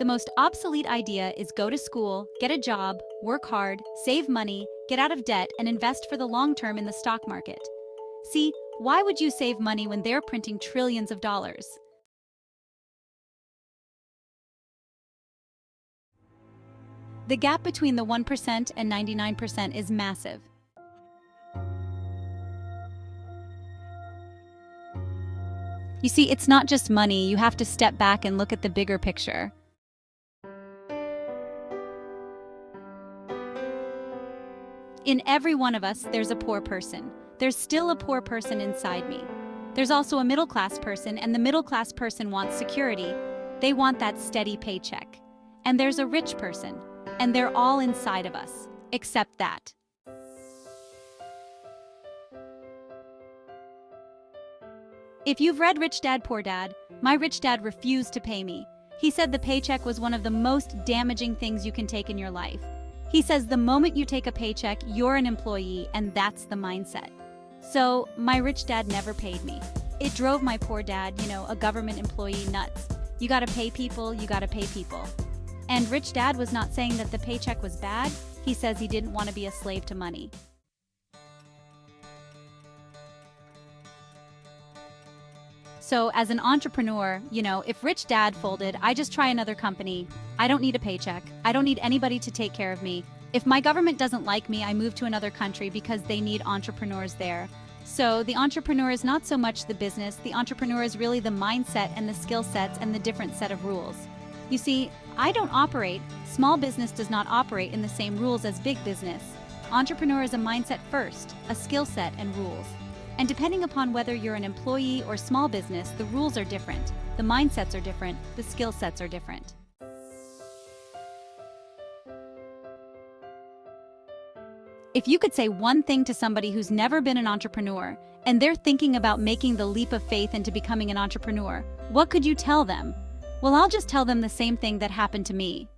The most obsolete idea is go to school, get a job, work hard, save money, get out of debt, and invest for the long term in the stock market. See, why would you save money when they're printing trillions of dollars? The gap between the 1% and 99% is massive. You see, it's not just money, you have to step back and look at the bigger picture. In every one of us, there's a poor person. There's still a poor person inside me. There's also a middle class person, and the middle class person wants security. They want that steady paycheck. And there's a rich person, and they're all inside of us, except that. If you've read Rich Dad, Poor Dad, my rich dad refused to pay me. He said the paycheck was one of the most damaging things you can take in your life. He says the moment you take a paycheck, you're an employee, and that's the mindset. So, my rich dad never paid me. It drove my poor dad, a government employee, nuts. You gotta pay people, you gotta pay people. And Rich Dad was not saying that the paycheck was bad. He says he didn't want to be a slave to money. So as an entrepreneur, if Rich Dad folded, I just try another company. I don't need a paycheck. I don't need anybody to take care of me. If my government doesn't like me, I move to another country because they need entrepreneurs there. So the entrepreneur is not so much the business. The entrepreneur is really the mindset and the skill sets and the different set of rules. You see, I don't operate. Small business does not operate in the same rules as big business. Entrepreneur is a mindset first, a skill set and rules. And depending upon whether you're an employee or small business, the rules are different, the mindsets are different, the skill sets are different. If you could say one thing to somebody who's never been an entrepreneur, and they're thinking about making the leap of faith into becoming an entrepreneur, what could you tell them? Well, I'll just tell them the same thing that happened to me.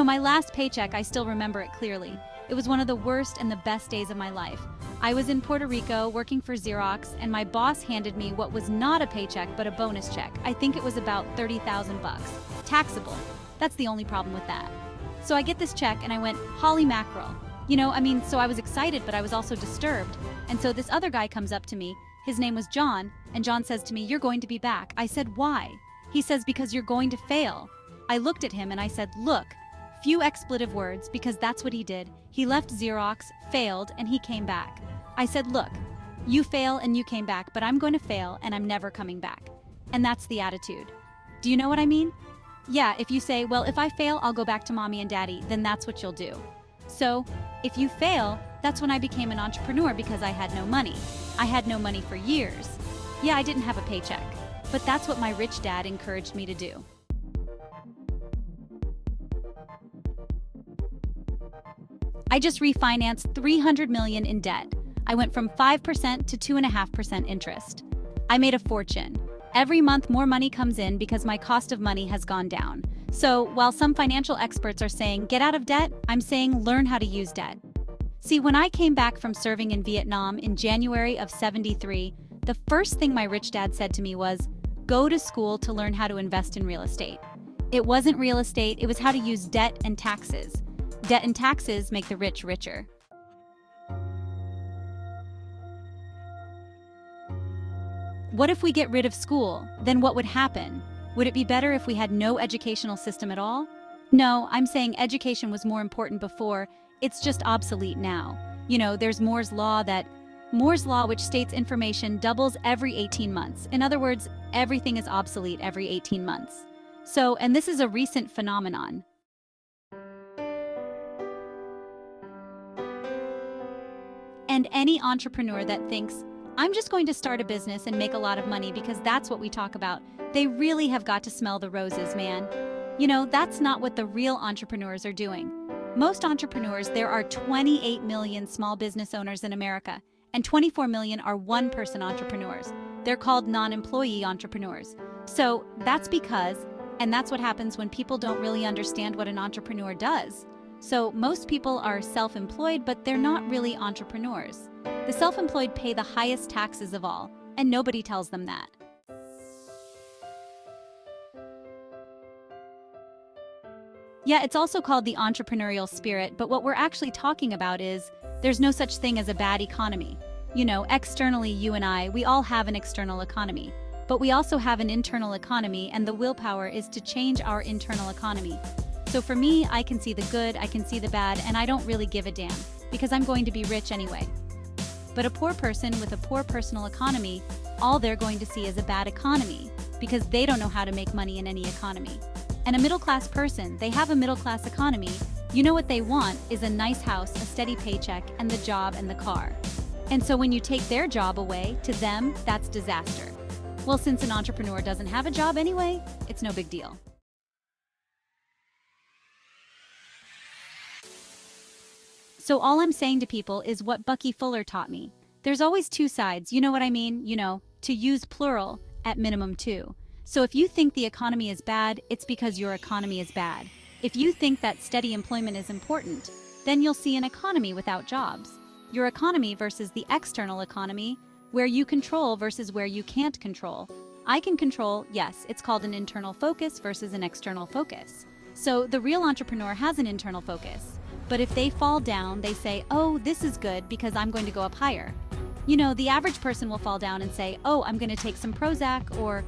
My last paycheck, I still remember it clearly. It was one of the worst and the best days of my life. I was in Puerto Rico working for Xerox, and my boss handed me what was not a paycheck but a bonus check. I think it was about 30,000 bucks. Taxable. That's the only problem with that. So I get this check and I went, holy mackerel. So I was excited, but I was also disturbed. And so this other guy comes up to me. His name was John, and John says to me, "You're going to be back." I said, "Why?" He says, "Because you're going to fail." I looked at him and I said, "Look." Few expletive words, because that's what he did. He left Xerox, failed, and he came back. I said, "Look, you fail and you came back, but I'm going to fail and I'm never coming back." And that's the attitude. Do you know what I mean? Yeah, if you say, well, if I fail, I'll go back to mommy and daddy, then that's what you'll do. So, if you fail, that's when I became an entrepreneur because I had no money. I had no money for years. Yeah, I didn't have a paycheck, but that's what my rich dad encouraged me to do. I just refinanced $300 million in debt. I went from 5% to 2.5% interest. I made a fortune. Every month more money comes in because my cost of money has gone down. So while some financial experts are saying get out of debt, I'm saying learn how to use debt. See, when I came back from serving in Vietnam in January of '73, the first thing my rich dad said to me was, go to school to learn how to invest in real estate. It wasn't real estate, it was how to use debt and taxes. Debt and taxes make the rich richer. What if we get rid of school? Then what would happen? Would it be better if we had no educational system at all? No, I'm saying education was more important before. It's just obsolete now. There's Moore's Law which states information doubles every 18 months. In other words, everything is obsolete every 18 months. So, and this is a recent phenomenon. And any entrepreneur that thinks, I'm just going to start a business and make a lot of money because that's what we talk about, they really have got to smell the roses, man. That's not what the real entrepreneurs are doing. Most entrepreneurs, there are 28 million small business owners in America, and 24 million are one-person entrepreneurs. They're called non-employee entrepreneurs. So that's because, and that's what happens when people don't really understand what an entrepreneur does. So most people are self-employed, but they're not really entrepreneurs. The self-employed pay the highest taxes of all. And nobody tells them that. Yeah, it's also called the entrepreneurial spirit, but what we're actually talking about is there's no such thing as a bad economy. Externally, you and I, we all have an external economy, but we also have an internal economy, and the willpower is to change our internal economy. So for me, I can see the good, I can see the bad, and I don't really give a damn, because I'm going to be rich anyway. But a poor person with a poor personal economy, all they're going to see is a bad economy, because they don't know how to make money in any economy. And a middle-class person, they have a middle-class economy. What they want is a nice house, a steady paycheck, and the job and the car. And so when you take their job away, to them, that's disaster. Well, since an entrepreneur doesn't have a job anyway, it's no big deal. So all I'm saying to people is what Bucky Fuller taught me. There's always two sides, you know what I mean? To use plural, at minimum two. So if you think the economy is bad, it's because your economy is bad. If you think that steady employment is important, then you'll see an economy without jobs. Your economy versus the external economy, where you control versus where you can't control. I can control, yes, it's called an internal focus versus an external focus. So the real entrepreneur has an internal focus. But if they fall down, they say, oh, this is good because I'm going to go up higher. The average person will fall down and say, oh, I'm going to take some Prozac, or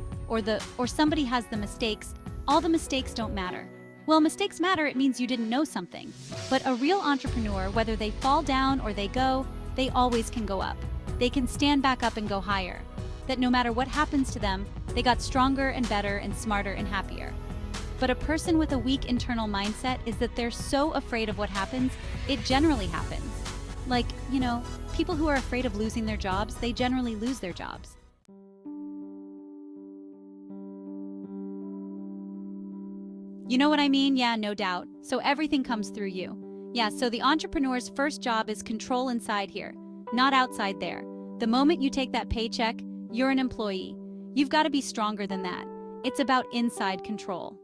somebody has the mistakes. All the mistakes don't matter. Well, mistakes matter, it means you didn't know something. But a real entrepreneur, whether they fall down or they always can go up. They can stand back up and go higher. That no matter what happens to them, they got stronger and better and smarter and happier. But a person with a weak internal mindset is that they're so afraid of what happens, it generally happens. Like, people who are afraid of losing their jobs, they generally lose their jobs. You know what I mean? Yeah, no doubt. So everything comes through you. Yeah, so the entrepreneur's first job is control inside here, not outside there. The moment you take that paycheck, you're an employee. You've got to be stronger than that. It's about inside control.